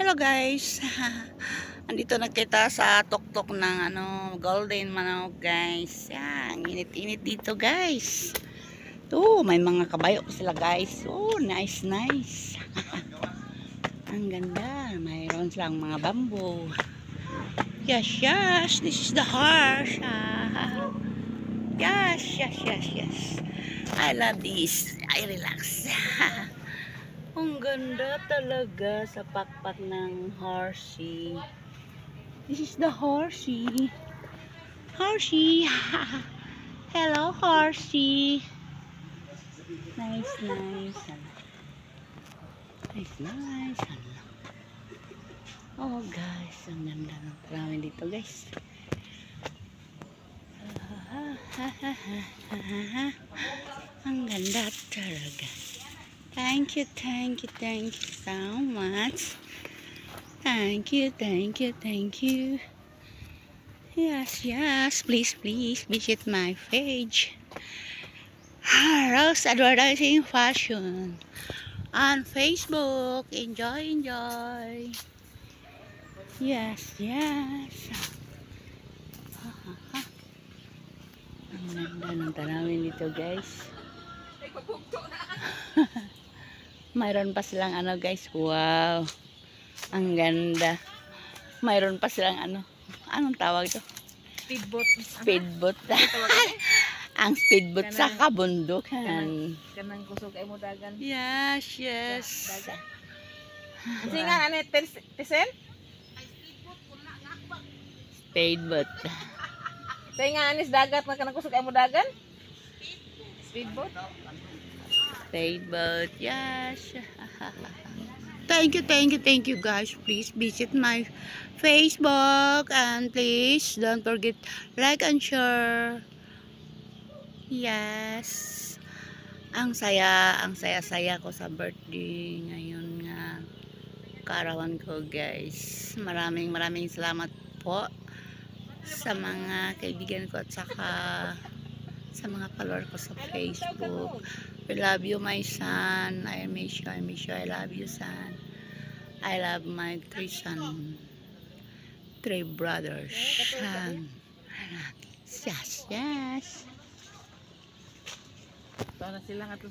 Hello guys. Andito na kita sa tuktok ng golden manok guys. Yan, init-init dito guys. To, may mga kabayo pa sila guys. Oh, nice. Ang ganda. Mayroon silang mga bamboo. Yes. This is the horse. Yes. I love this. I relax. Ang ganda talaga sa pakpak ng horsey. This is the horsey. Horsey. Hello, horsey. Nice. Oh, guys. Ang ganda ng tarawin dito, guys. Ang ganda talaga. Thank you so much. Thank you. Yes. Please visit my page. Rose Advertising Fashion on Facebook. Enjoy. Yes. Ang ganda ng tanawin dito, guys. Mayroon pa silang guys. Wow. Ang ganda. Mayroon pa silang anong tawag ito? Speedboat. Ang speedboat sa kabundukan. Kanang kusog ay mo dagan. Yes. Kasi nga tisen? Speedboat. Say nga anis dagat na kanang kusog ay mo dagan? Speedboat? Speedboat. Yes. Thank you guys. Please visit my Facebook and please don't forget like and share. Yes. Ang saya ko sa birthday ngayon nga kaarawan ko guys. Maraming salamat po sa mga kaibigan ko at saka sa mga follower ko sa Facebook. I love you my son. I miss you. I love you son. I love my three brothers. Yes. Para sila